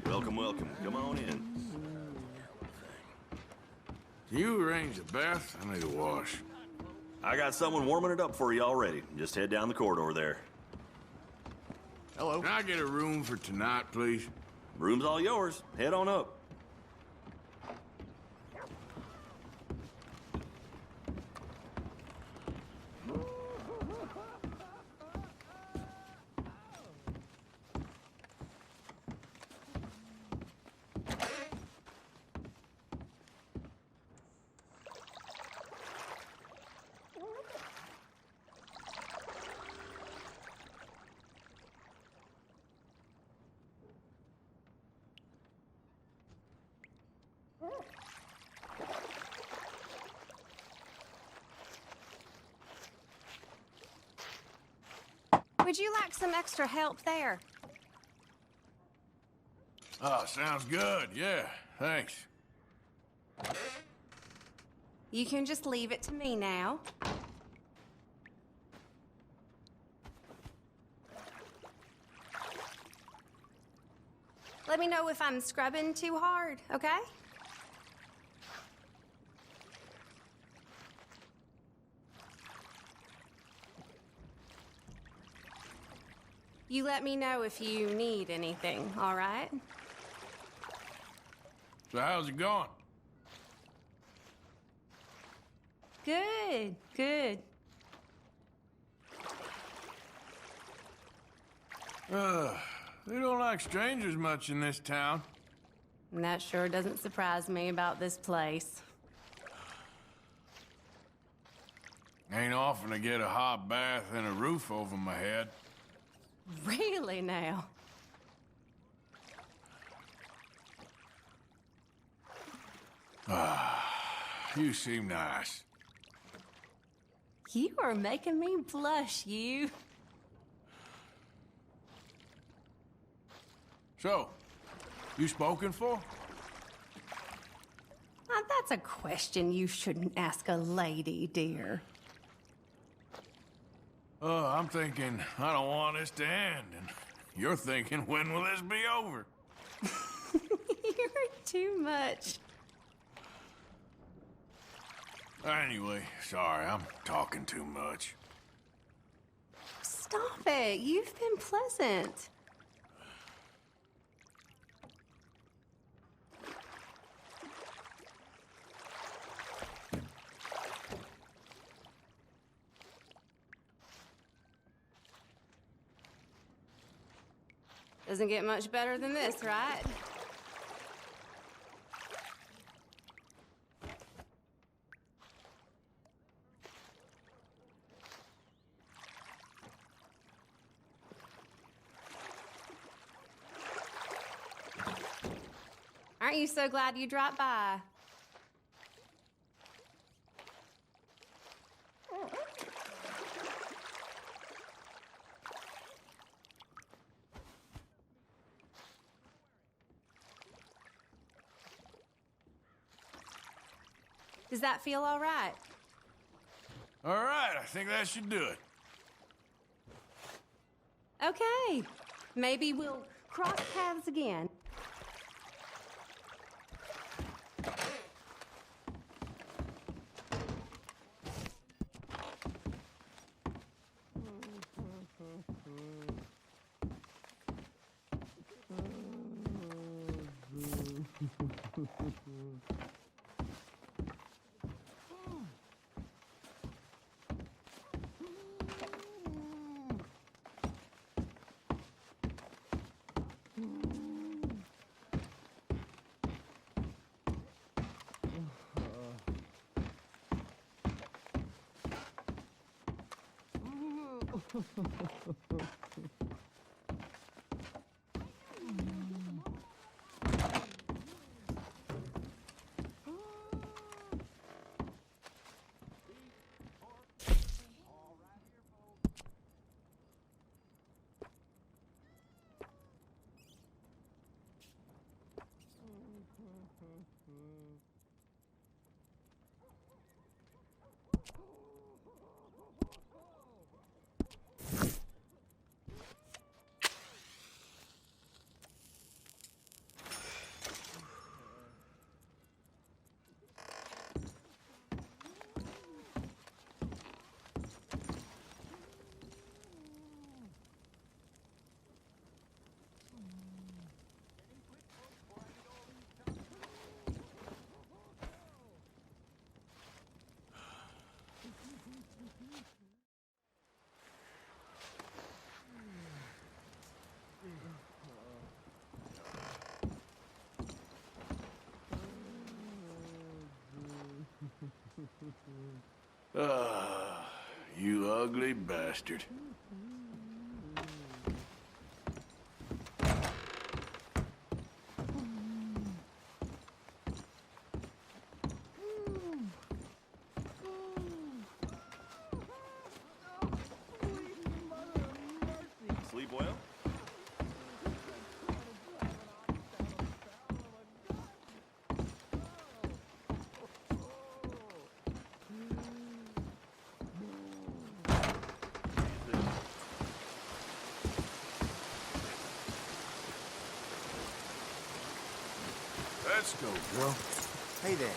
Welcome, welcome. Come on in. Can you arrange a bath? I need a wash. I got someone warming it up for you already. Just head down the corridor there. Hello. Can I get a room for tonight, please? Room's all yours. Head on up. Would you like some extra help there? Oh, sounds good. Yeah, thanks. You can just leave it to me now. Let me know if I'm scrubbing too hard, okay? You let me know if you need anything, all right? So how's it going? Good, good. They don't like strangers much in this town. And that sure doesn't surprise me about this place. Ain't often to get a hot bath and a roof over my head. Really now? You seem nice. You are making me blush, you. So, you spoken for? Now, that's a question you shouldn't ask a lady, dear. I'm thinking, I don't want this to end, and you're thinking, when will this be over? You're too much. Anyway, sorry, I'm talking too much. Stop it. You've been pleasant. Doesn't get much better than this, right? Aren't you so glad you dropped by? Does that feel all right? All right, I think that should do it. Okay. Maybe we'll cross paths again. You ugly bastard. Sleep well? Let's go, girl. Hey there.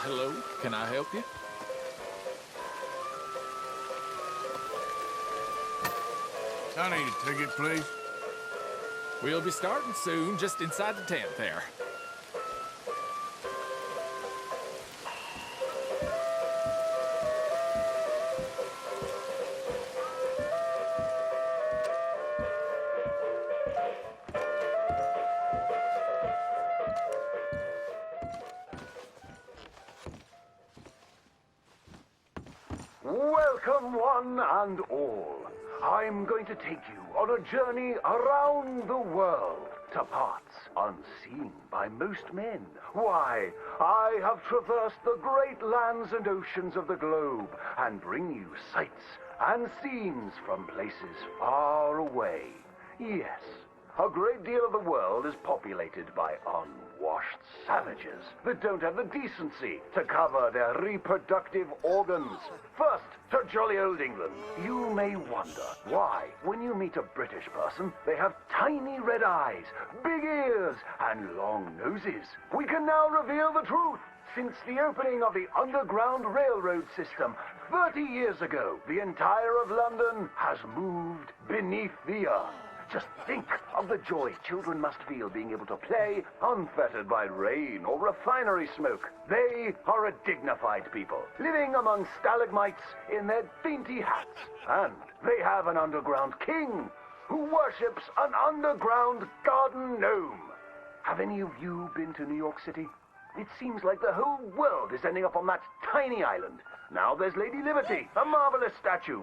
Hello, can I help you? I need a ticket, please. We'll be starting soon, just inside the tent there. Welcome, one and all. I'm going to take you on a journey around the world to parts unseen by most men. Why, I have traversed the great lands and oceans of the globe and bring you sights and scenes from places far away. Yes, a great deal of the world is populated by unwashed savages that don't have the decency to cover their reproductive organs. First, to jolly old England. You may wonder why, when you meet a British person, they have tiny red eyes, big ears, and long noses. We can now reveal the truth. Since the opening of the Underground Railroad system 30 years ago, the entire of London has moved beneath the earth. Just think of the joy children must feel being able to play unfettered by rain or refinery smoke. They are a dignified people, living among stalagmites in their dainty hats. And they have an underground king who worships an underground garden gnome. Have any of you been to New York City? It seems like the whole world is ending up on that tiny island. Now there's Lady Liberty, a marvelous statue.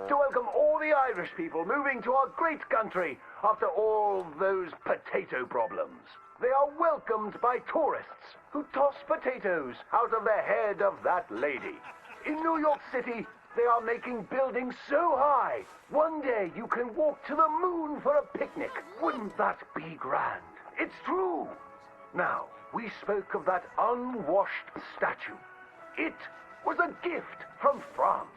To welcome all the Irish people moving to our great country after all those potato problems. They are welcomed by tourists who toss potatoes out of the head of that lady. In New York City, they are making buildings so high, one day you can walk to the moon for a picnic. Wouldn't that be grand? It's true. Now, we spoke of that unwashed statue. It was a gift from France.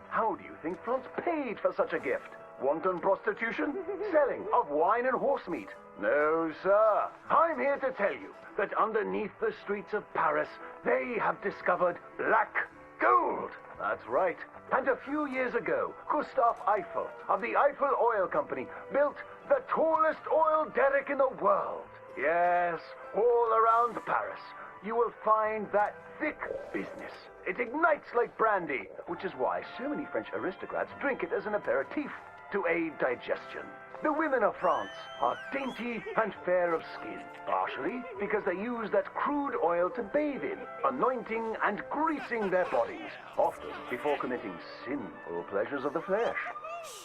How do you think France paid for such a gift? Wanton prostitution? Selling of wine and horse meat? No, sir. I'm here to tell you that underneath the streets of Paris, they have discovered black gold. That's right. And a few years ago, Gustave Eiffel of the Eiffel Oil Company built the tallest oil derrick in the world. Yes, all around Paris, you will find that thick business. It ignites like brandy, which is why so many French aristocrats drink it as an aperitif to aid digestion. The women of France are dainty and fair of skin, partially because they use that crude oil to bathe in, anointing and greasing their bodies, often before committing sinful pleasures of the flesh.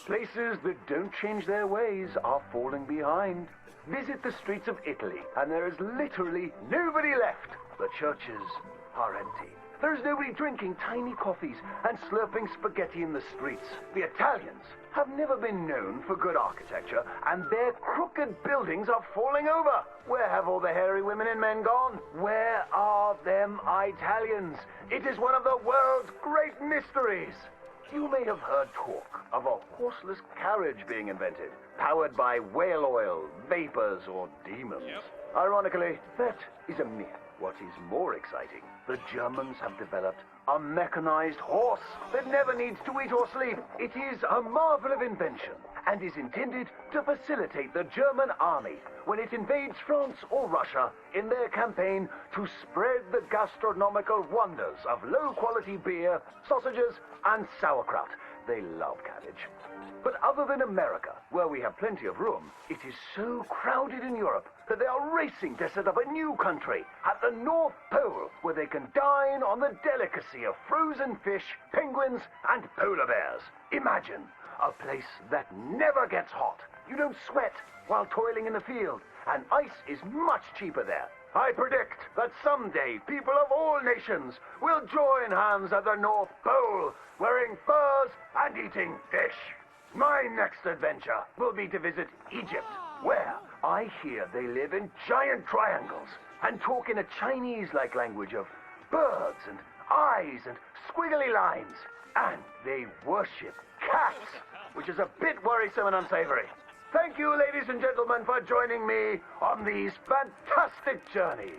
Places that don't change their ways are falling behind. Visit the streets of Italy, and there is literally nobody left. The churches are empty. There's nobody drinking tiny coffees and slurping spaghetti in the streets. The Italians have never been known for good architecture, and their crooked buildings are falling over. Where have all the hairy women and men gone? Where are them Italians? It is one of the world's great mysteries. You may have heard talk of a horseless carriage being invented, powered by whale oil, vapors, or demons. Ironically, that is a myth. What is more exciting, the Germans have developed a mechanized horse that never needs to eat or sleep. It is a marvel of invention and is intended to facilitate the German army when it invades France or Russia in their campaign to spread the gastronomical wonders of low-quality beer, sausages, and sauerkraut. They love cabbage. But other than America, where we have plenty of room, it is so crowded in Europe that they are racing to set up a new country at the North Pole where they can dine on the delicacy of frozen fish, penguins, and polar bears. Imagine a place that never gets hot. You don't sweat while toiling in the field, and ice is much cheaper there. I predict that someday people of all nations will join hands at the North Pole, wearing furs and eating fish. My next adventure will be to visit Egypt, where I hear they live in giant triangles and talk in a Chinese-like language of birds and eyes and squiggly lines. And they worship cats, which is a bit worrisome and unsavory. Thank you, ladies and gentlemen, for joining me on these fantastic journeys.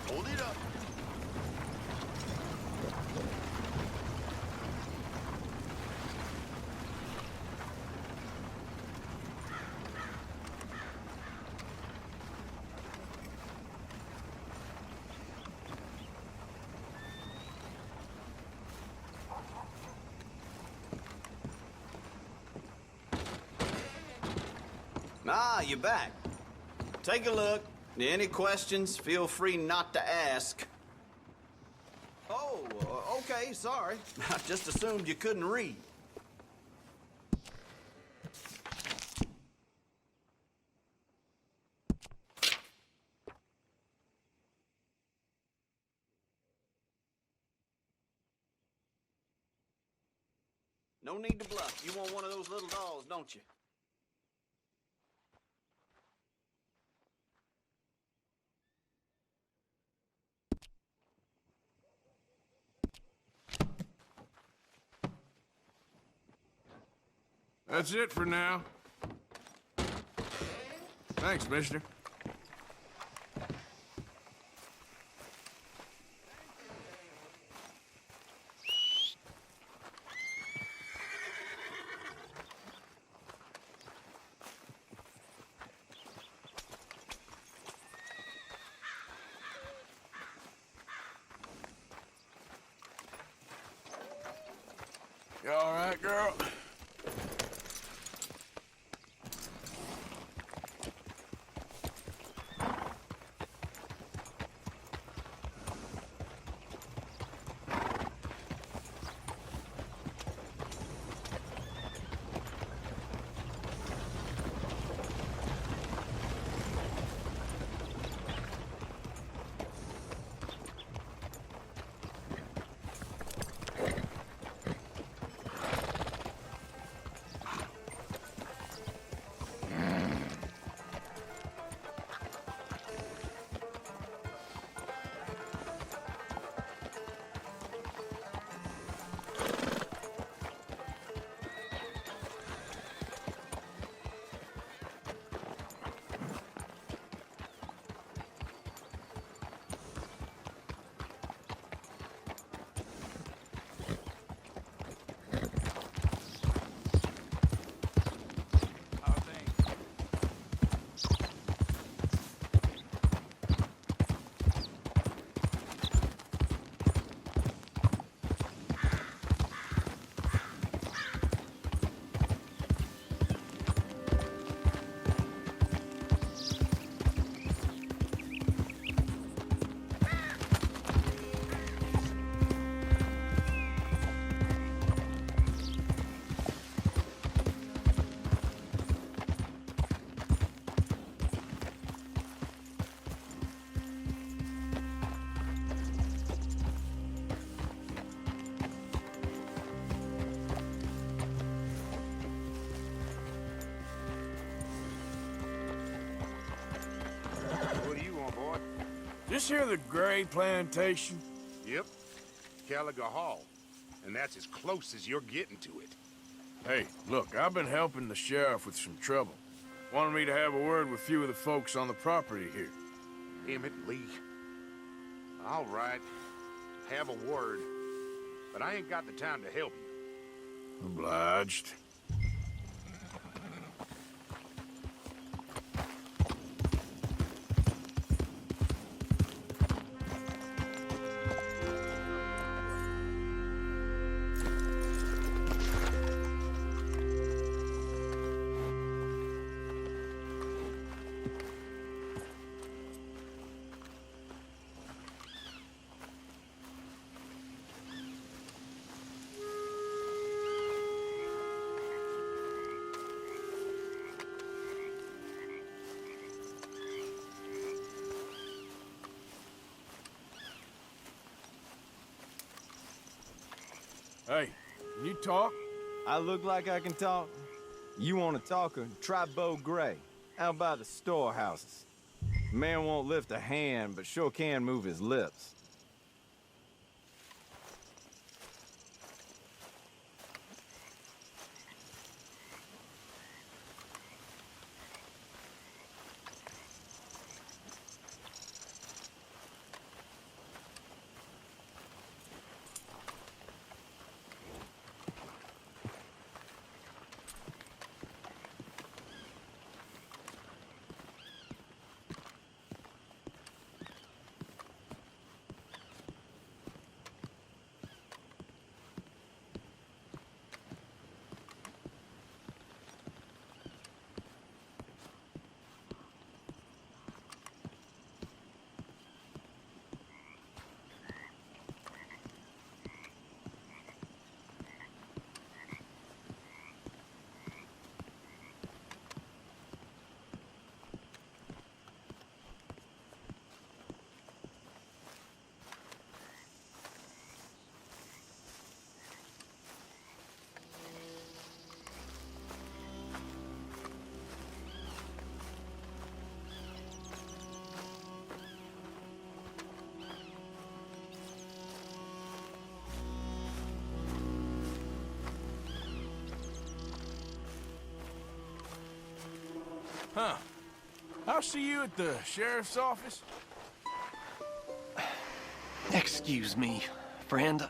Hold it up. Ah, you're back. Take a look. Any questions, feel free not to ask. Oh, okay, sorry. I just assumed you couldn't read. No need to bluff. You want one of those little dolls, don't you? That's it for now. Thanks, mister. You all right, girl? this here the Gray Plantation? Yep. Gallagher Hall. And that's as close as you're getting to it. Hey, look, I've been helping the sheriff with some trouble. Wanted me to have a word with a few of the folks on the property here. Emmett Lee. All right. Have a word. But I ain't got the time to help you. Obliged. Hey, can you talk? I look like I can talk? You want to talk or try Bo Gray, out by the storehouses. Man won't lift a hand, but sure can move his lips. Huh. I'll see you at the sheriff's office. Excuse me, friend.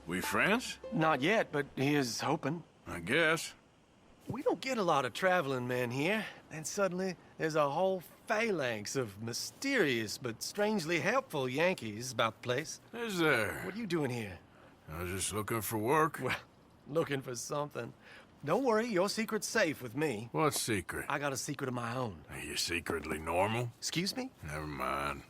We friends? Not yet, but he is hoping. I guess. We don't get a lot of traveling men here, and suddenly there's a whole phalanx of mysterious but strangely helpful Yankees about the place. Is there? What are you doing here? I was just looking for work. Well, looking for something. Don't worry, your secret's safe with me. What secret? I got a secret of my own. Are you secretly normal? Excuse me? Never mind.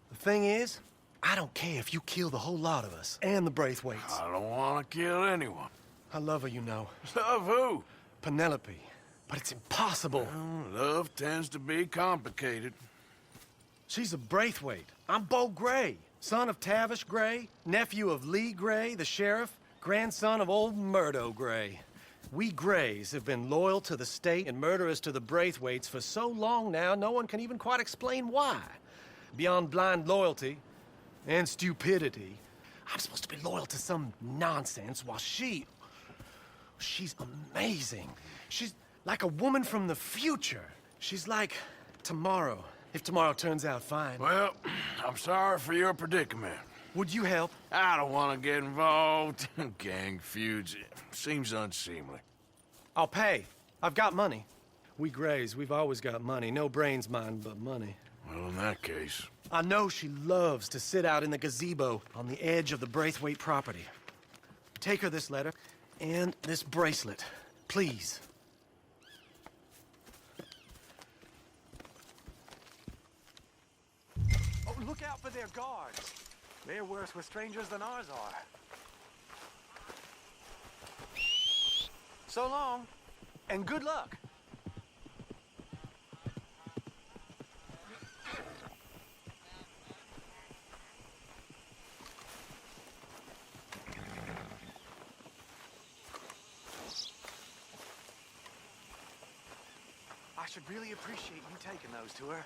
The thing is, I don't care if you kill the whole lot of us, and the Braithwaites. I don't want to kill anyone. I love her, you know. Love who? Penelope. But it's impossible. Well, love tends to be complicated. She's a Braithwaite. I'm Bo Gray, son of Tavish Gray, nephew of Lee Gray, the sheriff, grandson of old Murdo Gray. We Grays have been loyal to the state and murderous to the Braithwaites for so long now, no one can even quite explain why. Beyond blind loyalty and stupidity, I'm supposed to be loyal to some nonsense while she's amazing. She's like a woman from the future. She's like tomorrow, if tomorrow turns out fine. Well, I'm sorry for your predicament. Would you help? I don't want to get involved. Gang feuds. Seems unseemly. I'll pay. I've got money. We Grays, we've always got money. No brains, mind, but money. Well, in that case... I know she loves to sit out in the gazebo on the edge of the Braithwaite property. Take her this letter and this bracelet, please. Oh, look out for their guards. They're worse with strangers than ours are. So long, and good luck. I should really appreciate you taking those to her.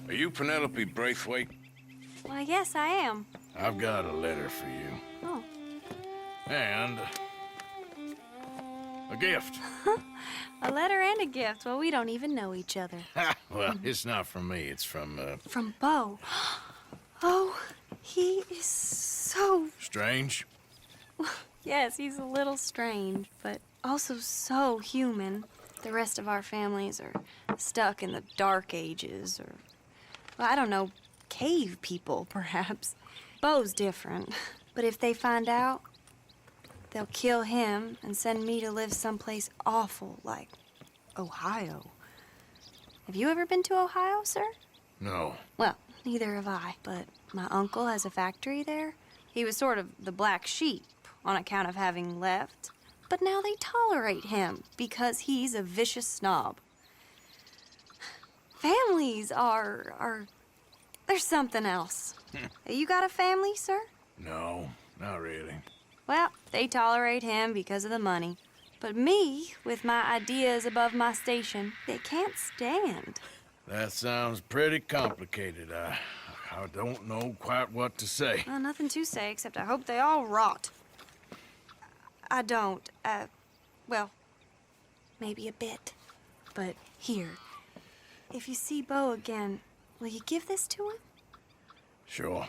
Are you Penelope Braithwaite? Why, yes, I am. I've got a letter for you. Oh. And a gift. A letter and a gift. Well, we don't even know each other. Well, it's not from me. It's from, From Bo. Oh, he is so... Strange? Yes, he's a little strange, but also so human. The rest of our families are stuck in the Dark Ages, or, well, I don't know, cave people, perhaps. Bo's different, but if they find out, they'll kill him and send me to live someplace awful like Ohio. Have you ever been to Ohio, sir? No. Well, neither have I, but my uncle has a factory there. He was sort of the black sheep on account of having left, but now they tolerate him because he's a vicious snob. Families are there's something else. You got a family, sir? No, not really. Well, they tolerate him because of the money. But me, with my ideas above my station, they can't stand. That sounds pretty complicated. I don't know quite what to say. Well, nothing to say, except I hope they all rot. I don't, well, maybe a bit. But here, if you see Bo again, will you give this to him? Sure.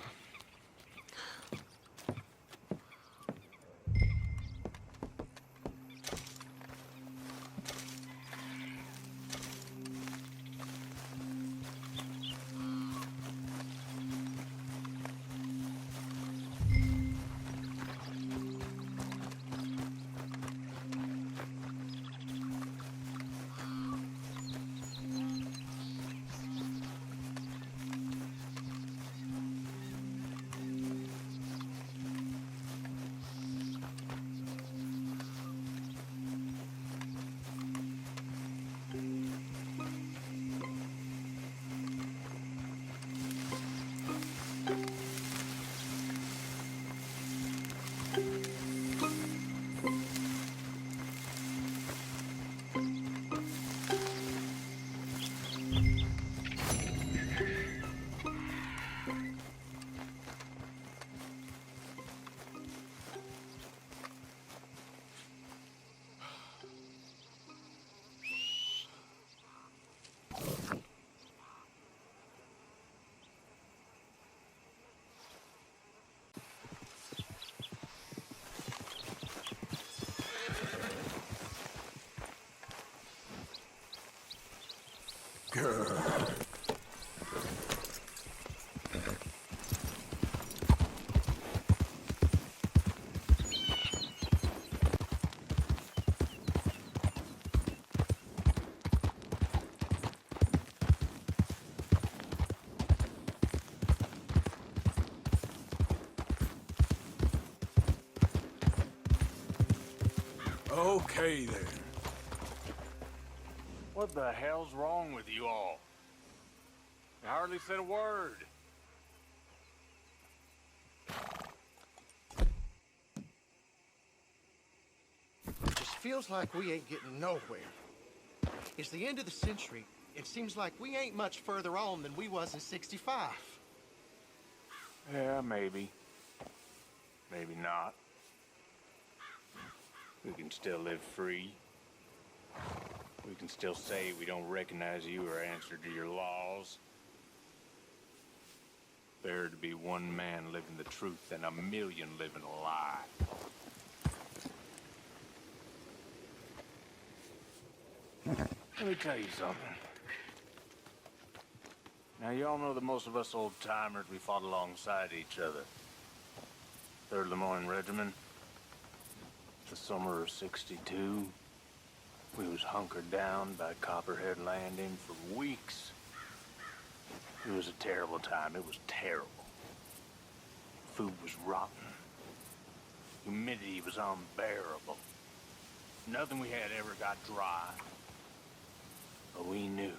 Okay, then. What the hell's wrong with you all? You hardly said a word. It just feels like we ain't getting nowhere. It's the end of the century. It seems like we ain't much further on than we was in '65. Yeah, maybe. Maybe not. We can still live free. We can still say we don't recognize you or answer to your laws. Better to be one man living the truth than a million living a lie. Let me tell you something. Now, y'all know that most of us old-timers, we fought alongside each other. 3rd Lemoyne Regiment. The summer of '62. We was hunkered down by Copperhead Landing for weeks. It was a terrible time. It was terrible. Food was rotten. Humidity was unbearable. Nothing we had ever got dry. But we knew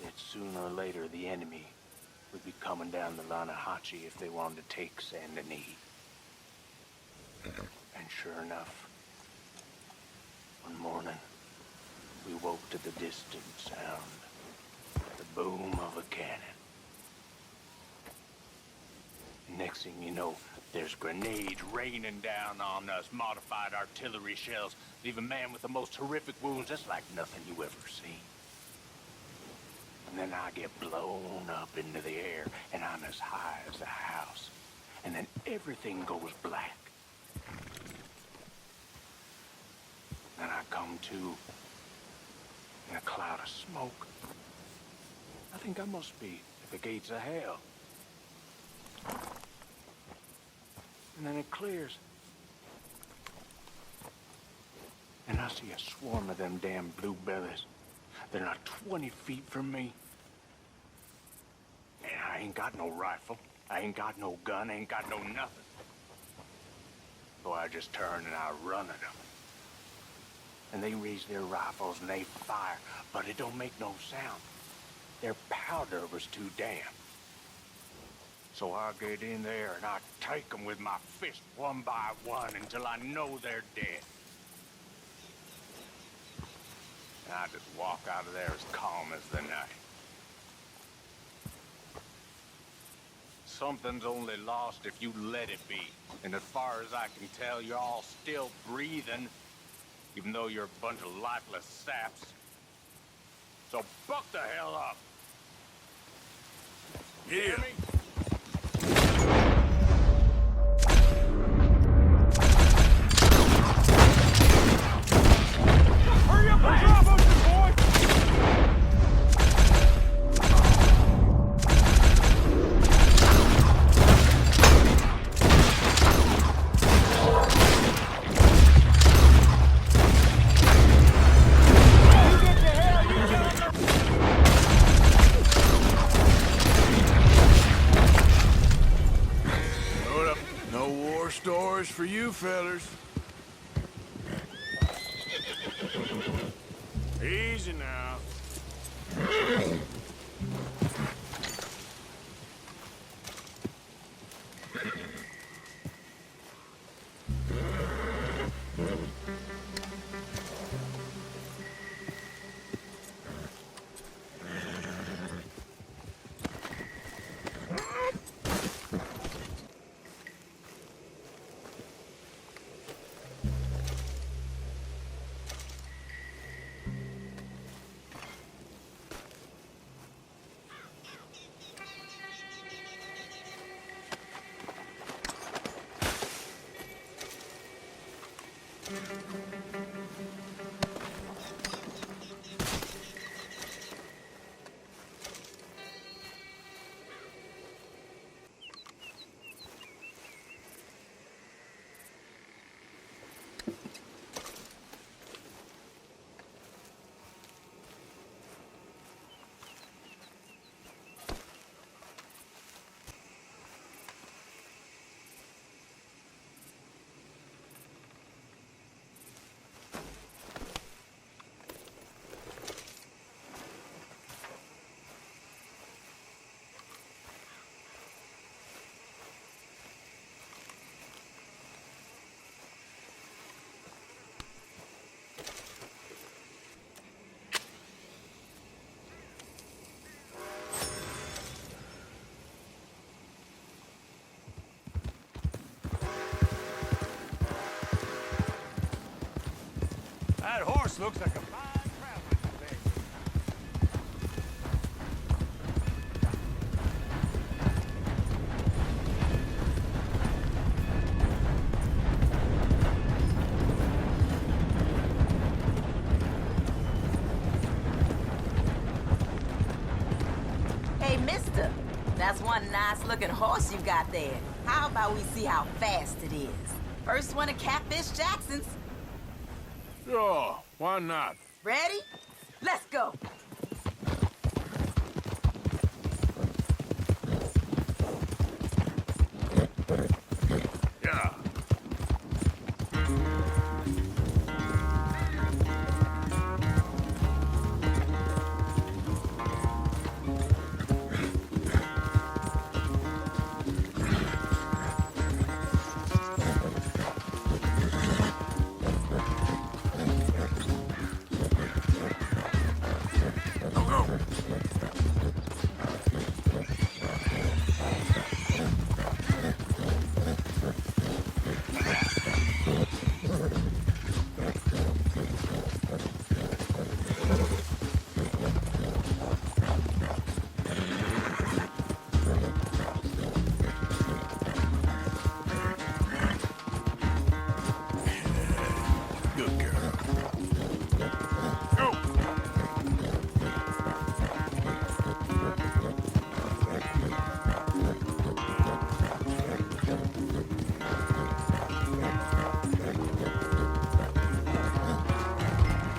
that sooner or later the enemy would be coming down the Lanahachi if they wanted to take Saint Denis. And sure enough, one morning, we woke to the distant sound, the boom of a cannon. Next thing you know, there's grenades raining down on us, modified artillery shells, leave a man with the most horrific wounds that's like nothing you ever seen. And then I get blown up into the air, and I'm as high as a house. And then everything goes black. Then I come to in a cloud of smoke. I think I must be at the gates of hell. And then it clears. And I see a swarm of them damn blue bellies. They're not 20 feet from me. And I ain't got no rifle. I ain't got no gun. I ain't got no nothing. So I just turn and I run at them. And they raise their rifles and they fire, but it don't make no sound. Their powder was too damp. So I get in there and I take them with my fist one by one until I know they're dead. And I just walk out of there as calm as the night. Something's only lost if you let it be. And as far as I can tell, you're all still breathing, even though you're a bunch of lifeless saps. So buck the hell up. You hear me? Hurry up and drop us, boy! Stories for you fellas. Easy now. looks like a fine traveling companion. Hey, mister, that's one nice-looking horse you got there. How about we see how fast it is? First one to Catfish Jackson's. Sure, why not? Ready? Let's go. Yeah. Good girl. Go!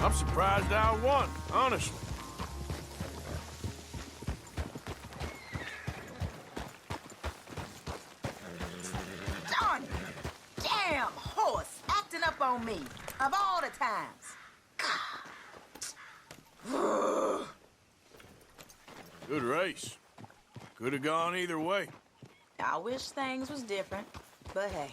I'm surprised I won, honestly. Darn damn horse acting up on me. Of all the times. Good race. Could have gone either way. I wish things was different, but hey.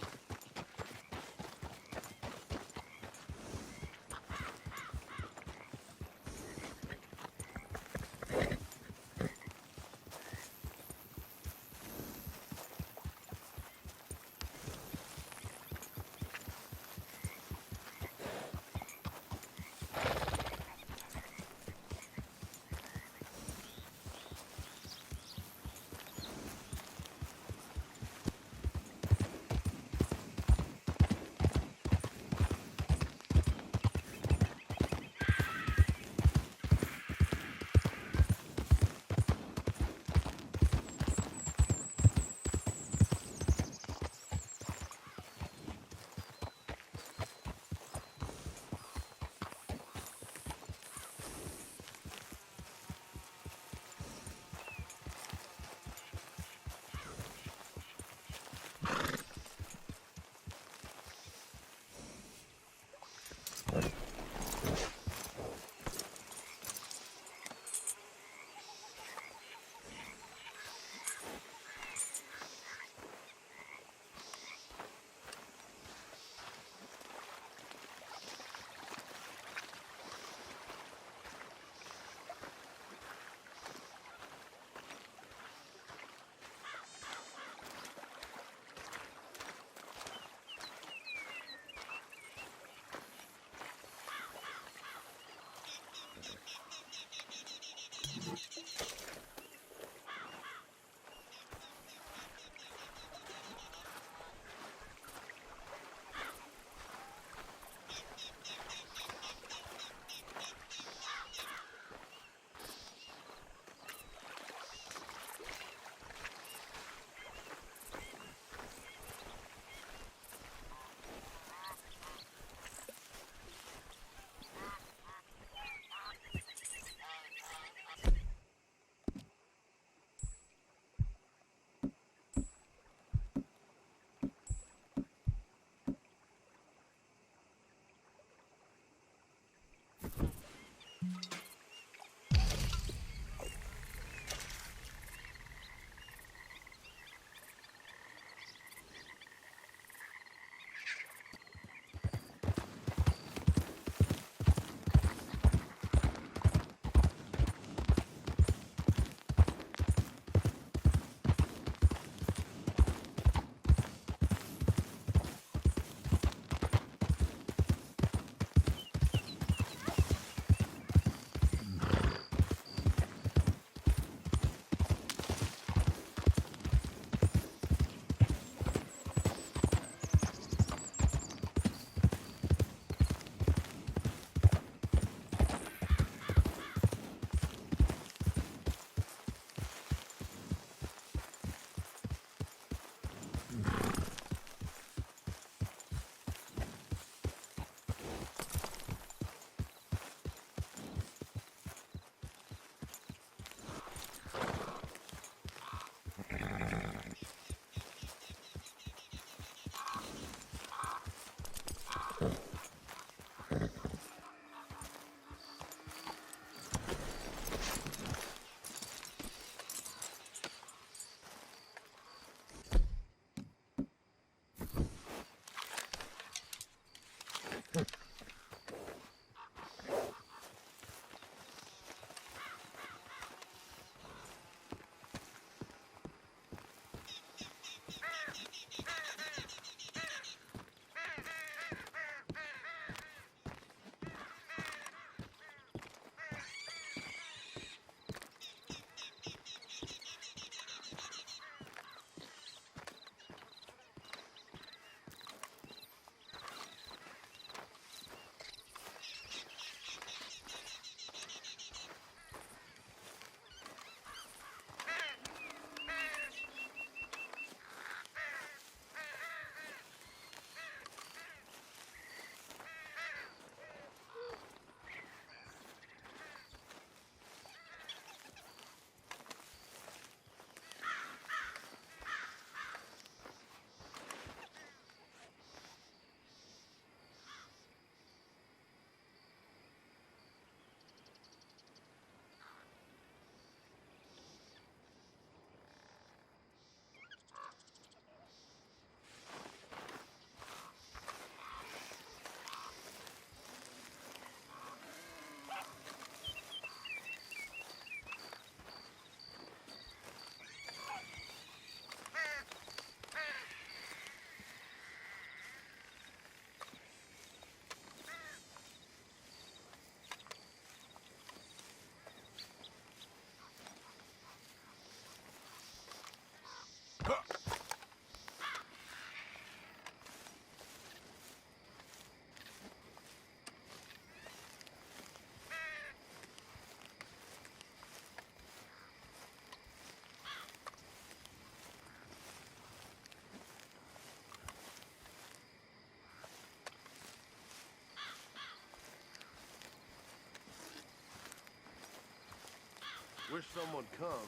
Wish someone'd come.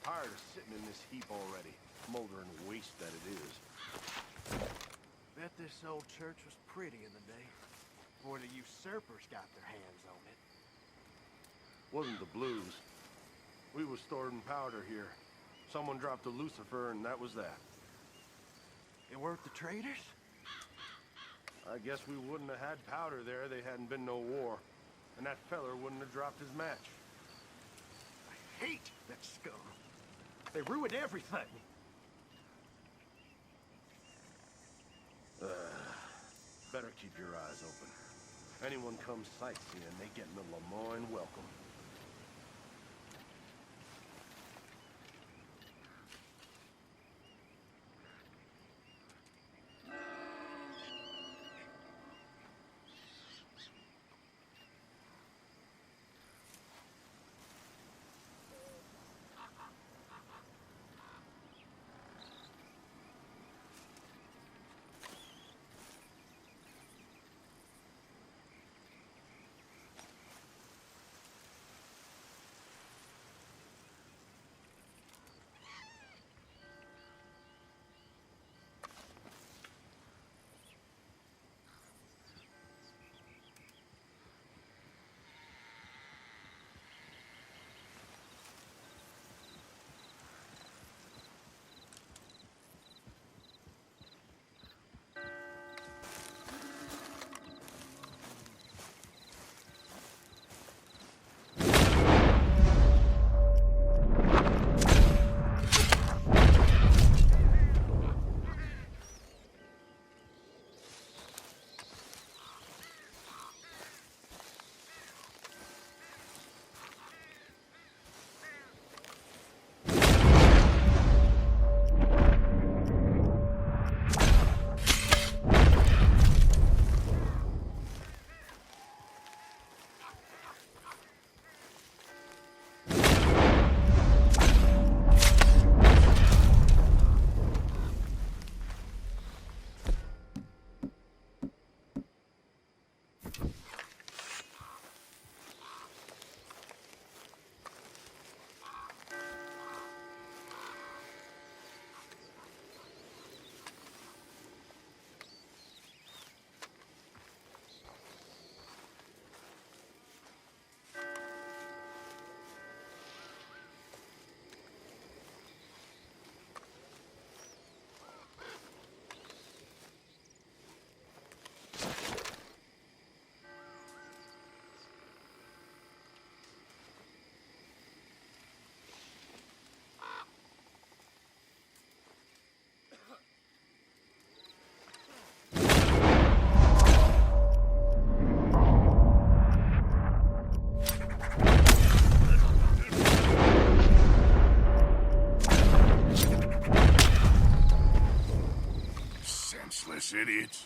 Tired of sitting in this heap already. Smoldering waste that it is. Bet this old church was pretty in the day. Before the usurpers got their hands on it. Wasn't the blues. We was storing powder here. Someone dropped a Lucifer and that was that. It weren't the traitors? I guess we wouldn't have had powder there, they hadn't been no war. And that feller wouldn't have dropped his match. I hate that scum. They ruined everything. Better keep your eyes open. Anyone comes sightseeing, they get in the Lemoyne welcome. Idiots.